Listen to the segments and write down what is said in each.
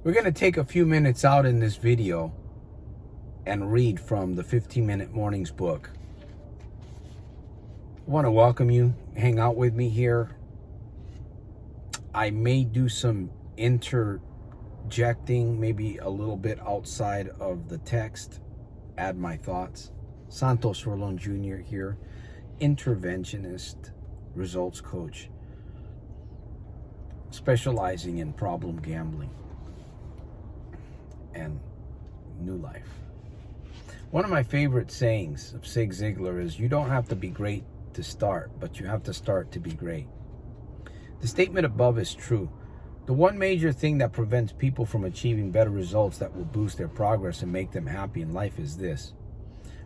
We're going to take a few minutes out in this video and read from the 15-Minute Mornings book. I want to welcome you, hang out with me here. I may do some interjecting, maybe a little bit outside of the text, add my thoughts. Santos Rolon Jr. here, interventionist, results coach, specializing in problem gambling and new life. One of my favorite sayings of Zig Ziglar is, you don't have to be great to start, but you have to start to be great. The statement above is true. The one major thing that prevents people from achieving better results that will boost their progress and make them happy in life is this.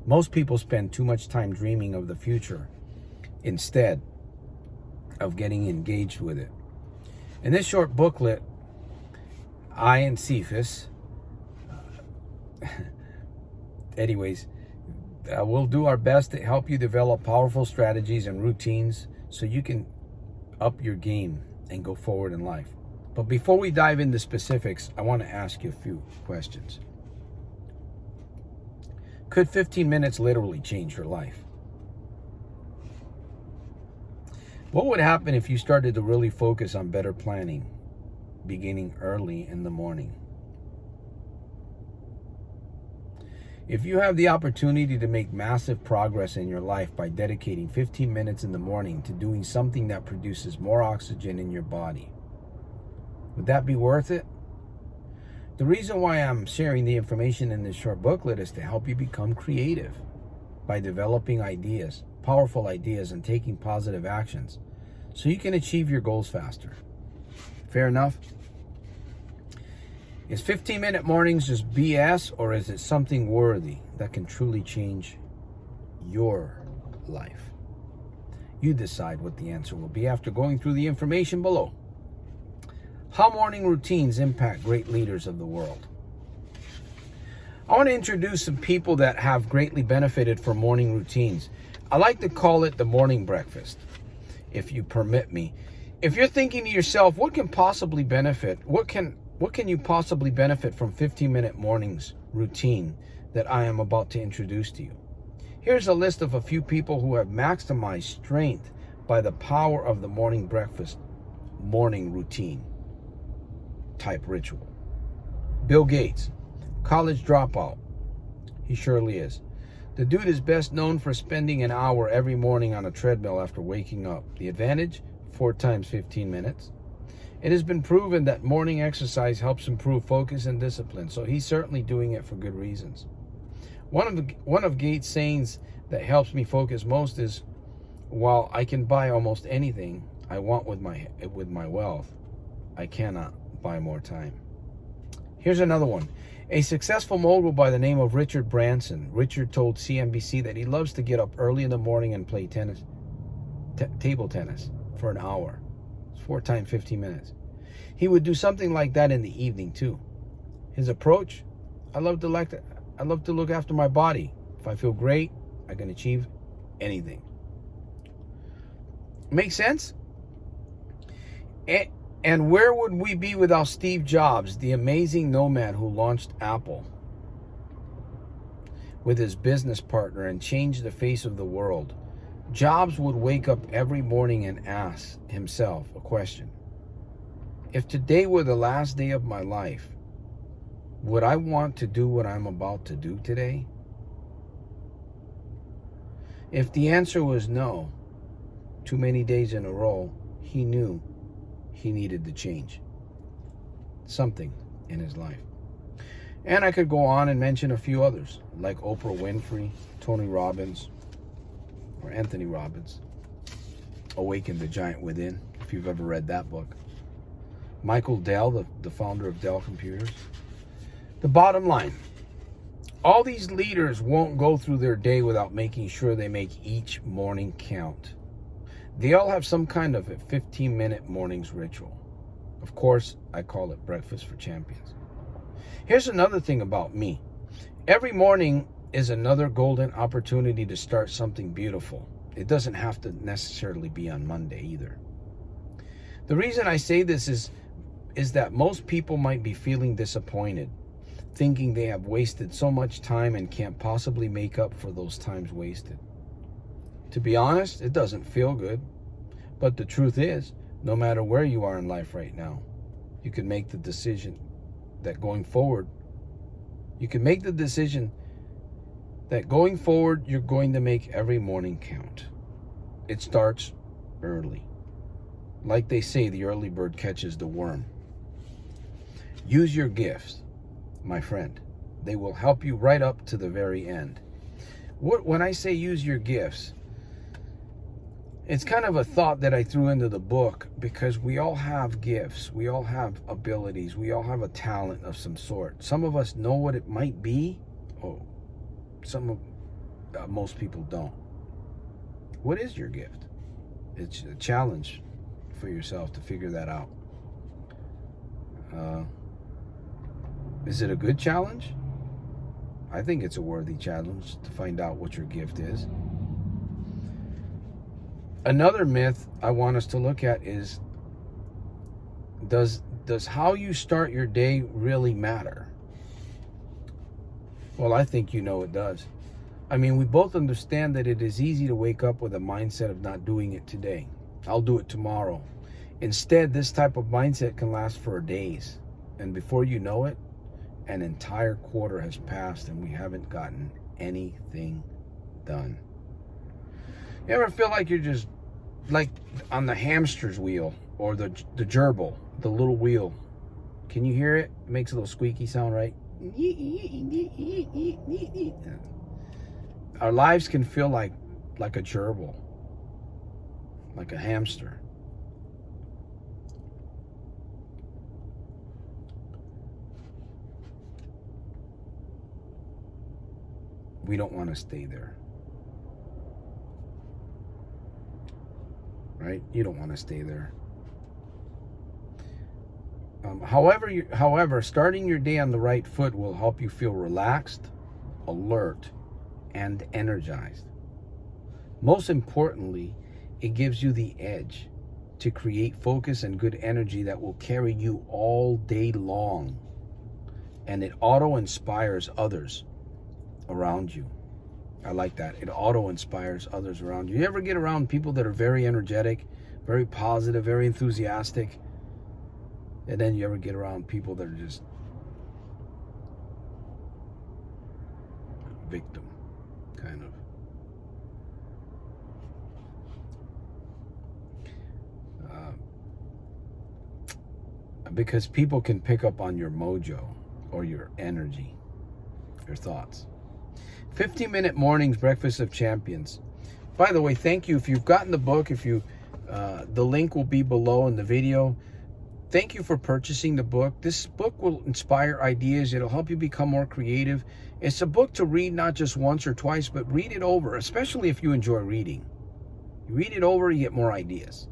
Most people spend too much time dreaming of the future instead of getting engaged with it. In this short booklet, I and Cephas, we'll do our best to help you develop powerful strategies and routines so you can up your game and go forward in life. But before we dive into specifics, I want to ask you a few questions. Could 15 minutes literally change your life? What would happen if you started to really focus on better planning, beginning early in the morning? If you have the opportunity to make massive progress in your life by dedicating 15 minutes in the morning to doing something that produces more oxygen in your body, would that be worth it? The reason why I'm sharing the information in this short booklet is to help you become creative by developing ideas, powerful ideas, and taking positive actions so you can achieve your goals faster. Fair enough? Is 15-minute mornings just BS, or is it something worthy that can truly change your life? You decide what the answer will be after going through the information below. How morning routines impact great leaders of the world. I want to introduce some people that have greatly benefited from morning routines. I like to call it the morning breakfast, if you permit me. If you're thinking to yourself, what can possibly benefit? What can you possibly benefit from 15-minute mornings routine that I am about to introduce to you? Here's a list of a few people who have maximized strength by the power of the morning breakfast, morning routine type ritual. Bill Gates, college dropout. He surely is. The dude is best known for spending an hour every morning on a treadmill after waking up. The advantage? 4 times 15 minutes. It has been proven that morning exercise helps improve focus and discipline, so he's certainly doing it for good reasons. One of Gates' sayings that helps me focus most is, while I can buy almost anything I want with my wealth, I cannot buy more time. Here's another one. A successful mogul by the name of Richard Branson. Richard told CNBC that he loves to get up early in the morning and play table tennis for an hour. 4 times 15 minutes. He would do something like that in the evening too. His approach? I love to look after my body. If I feel great, I can achieve anything. Make sense? And where would we be without Steve Jobs, the amazing nomad who launched Apple with his business partner and changed the face of the world? Jobs would wake up every morning and ask himself a question. If today were the last day of my life, would I want to do what I'm about to do today? If the answer was no, too many days in a row, he knew he needed to change something in his life. And I could go on and mention a few others, like Oprah Winfrey, Tony Robbins, or Anthony Robbins, Awaken the Giant Within, if you've ever read that book. Michael Dell, the founder of Dell Computers. The bottom line, all these leaders won't go through their day without making sure they make each morning count. They all have some kind of a 15-minute mornings ritual. Of course, I call it Breakfast for Champions. Here's another thing about me. Every morning is another golden opportunity to start something beautiful. It doesn't have to necessarily be on Monday either. The reason I say this is is that most people might be feeling disappointed, thinking they have wasted so much time and can't possibly make up for those times wasted. To be honest, it doesn't feel good. But the truth is, no matter where you are in life right now, you can make the decision that going forward, you're going to make every morning count. It starts early. Like they say, the early bird catches the worm. Use your gifts, my friend. They will help you right up to the very end. When I say use your gifts, it's kind of a thought that I threw into the book, because we all have gifts. We all have abilities. We all have a talent of some sort. Some of us know what it might be. Most people don't. What is your gift? It's a challenge for yourself to figure that out. Is it a good challenge? I think it's a worthy challenge to find out what your gift is. Another myth I want us to look at is, does how you start your day really matter? Well, I think you know it does. I mean, we both understand that it is easy to wake up with a mindset of not doing it today. I'll do it tomorrow. Instead, this type of mindset can last for days. And before you know it, an entire quarter has passed and we haven't gotten anything done. You ever feel like you're just like on the hamster's wheel, or the gerbil, the little wheel? Can you hear it? It makes a little squeaky sound, right? Our lives can feel like a gerbil, like a hamster. We don't want to stay there. Right? You don't want to stay there. However, starting your day on the right foot will help you feel relaxed, alert, and energized. Most importantly, it gives you the edge to create focus and good energy that will carry you all day long. And it auto-inspires others around you. I like that. It auto-inspires others around you. You ever get around people that are very energetic, very positive, very enthusiastic? And then you ever get around people that are just victim, kind of. Because people can pick up on your mojo or your energy, your thoughts. 15-minute mornings, Breakfast of Champions. By the way, thank you. If you've gotten the book, the link will be below in the video. Thank you for purchasing the book. This book will inspire ideas. It'll help you become more creative. It's a book to read not just once or twice, but read it over, especially if you enjoy reading. You read it over, you get more ideas.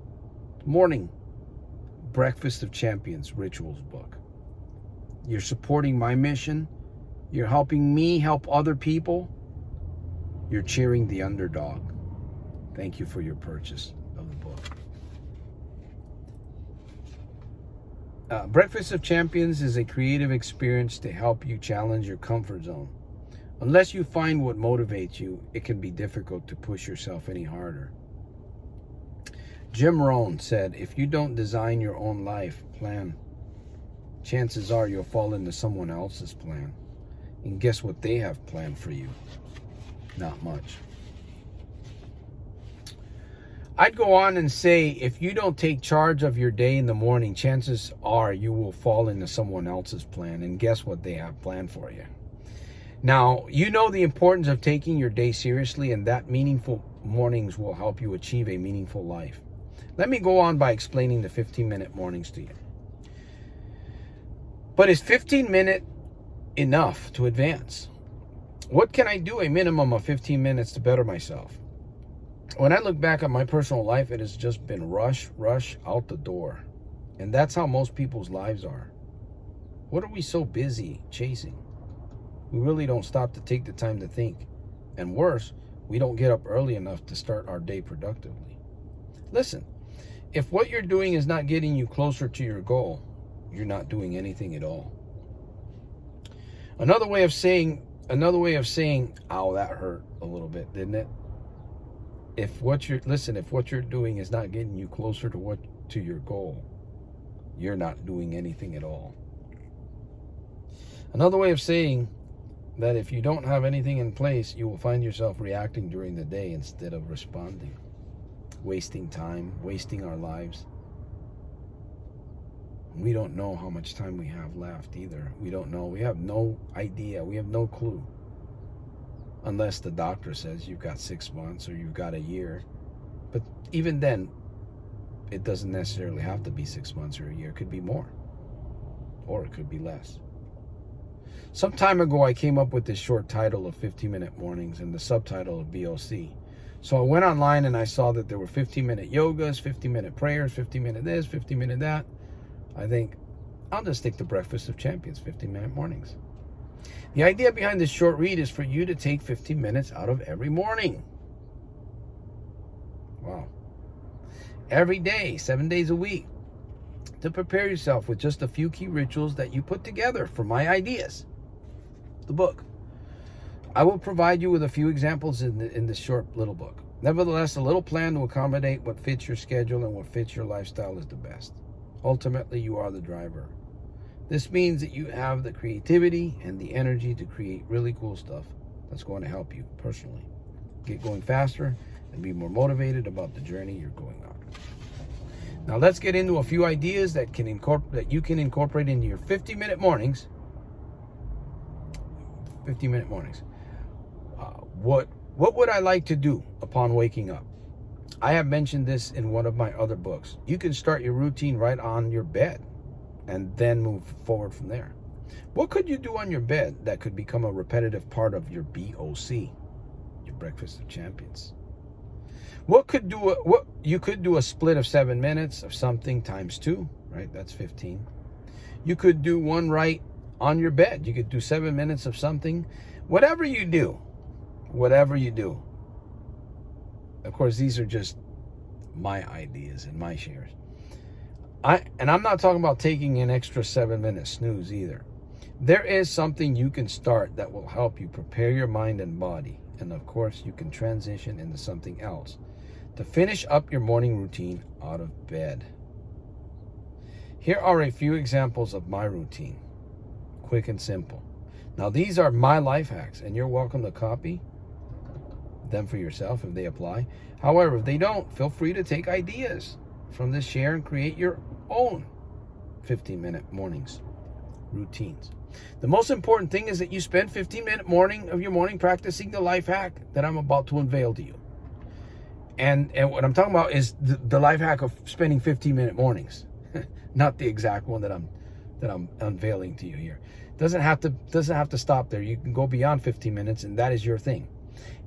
Morning, Breakfast of Champions Rituals book. You're supporting my mission. You're helping me help other people. You're cheering the underdog. Thank you for your purchase of the book. Breakfast of Champions is a creative experience to help you challenge your comfort zone. Unless you find what motivates you, it can be difficult to push yourself any harder. Jim Rohn said, if you don't design your own life plan, chances are you'll fall into someone else's plan. And guess what they have planned for you? Not much. I'd go on and say, if you don't take charge of your day in the morning, chances are you will fall into someone else's plan. And guess what they have planned for you? Now, you know the importance of taking your day seriously, and that meaningful mornings will help you achieve a meaningful life. Let me go on by explaining the 15-minute mornings to you. But is 15 minutes enough to advance? What can I do a minimum of 15 minutes to better myself? When I look back at my personal life, it has just been rush out the door. And that's how most people's lives are. What are we so busy chasing? We really don't stop to take the time to think. And worse, we don't get up early enough to start our day productively. Listen, if what you're doing is not getting you closer to your goal, you're not doing anything at all. Another way of saying, ow, that hurt a little bit, didn't it? If what you're doing is not getting you closer to your goal, you're not doing anything at all. Another way of saying that if you don't have anything in place, you will find yourself reacting during the day instead of responding, wasting time, wasting our lives. We don't know how much time we have left either. We don't know. We have no idea. We have no clue. Unless the doctor says you've got 6 months or you've got a year. But even then, it doesn't necessarily have to be 6 months or a year. It could be more. Or it could be less. Some time ago, I came up with this short title of 15-minute mornings and the subtitle of BOC. So I went online and I saw that there were 15-minute yogas, 15-minute prayers, 15-minute this, 15-minute that. I think I'll just stick to Breakfast of Champions, 15-minute mornings. The idea behind this short read is for you to take 15 minutes out of every morning. Wow. Every day, 7 days a week, to prepare yourself with just a few key rituals that you put together for my ideas, the book. I will provide you with a few examples in this short little book. Nevertheless, a little plan to accommodate what fits your schedule and what fits your lifestyle is the best. Ultimately, you are the driver. This means that you have the creativity and the energy to create really cool stuff that's going to help you personally get going faster and be more motivated about the journey you're going on. Now let's get into a few ideas that you can incorporate into your 15-minute mornings. 15-minute mornings. What would I like to do upon waking up? I have mentioned this in one of my other books. You can start your routine right on your bed and then move forward from there. What could you do on your bed that could become a repetitive part of your BOC, your Breakfast of Champions? You could do a split of 7 minutes of something times 2, right? That's 15. You could do one right on your bed. You could do 7 minutes of something. Whatever you do. Of course, these are just my ideas and my shares. I'm not talking about taking an extra 7-minute snooze either. There is something you can start that will help you prepare your mind and body. And of course, you can transition into something else to finish up your morning routine out of bed. Here are a few examples of my routine. Quick and simple. Now, these are my life hacks, and you're welcome to copy them for yourself if they apply. However, if they don't, feel free to take ideas from this share and create your own 15-minute mornings routines. The most important thing is that you spend 15-minute morning practicing the life hack that I'm about to unveil to you. And what I'm talking about is the life hack of spending 15-minute mornings, not the exact one that I'm unveiling to you here. Doesn't have to stop there. You can go beyond 15 minutes, and that is your thing.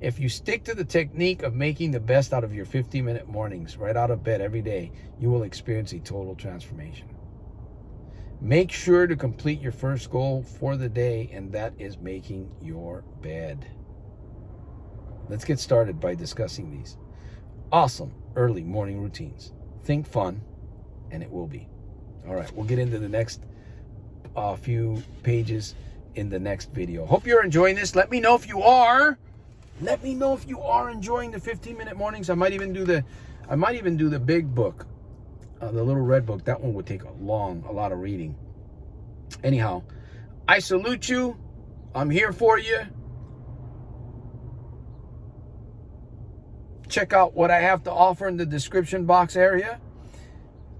If you stick to the technique of making the best out of your 15-minute mornings right out of bed every day, you will experience a total transformation. Make sure to complete your first goal for the day, and that is making your bed. Let's get started by discussing these awesome early morning routines. Think fun, and it will be. All right, we'll get into the next few pages in the next video. Hope you're enjoying this. Let me know if you are. Let me know if you are enjoying the 15-minute mornings. I might even do the big book, the little red book. That one would take a lot of reading. Anyhow, I salute you. I'm here for you. Check out what I have to offer in the description box area.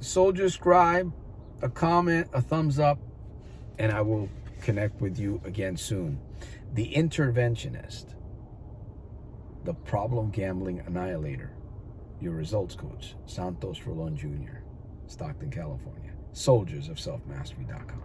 Soldier Scribed, a comment, a thumbs up, and I will connect with you again soon. The Interventionist, the Problem Gambling Annihilator, your results coach, Santos, Rolon Jr., Stockton, California. Soldiersofselfmastery.com.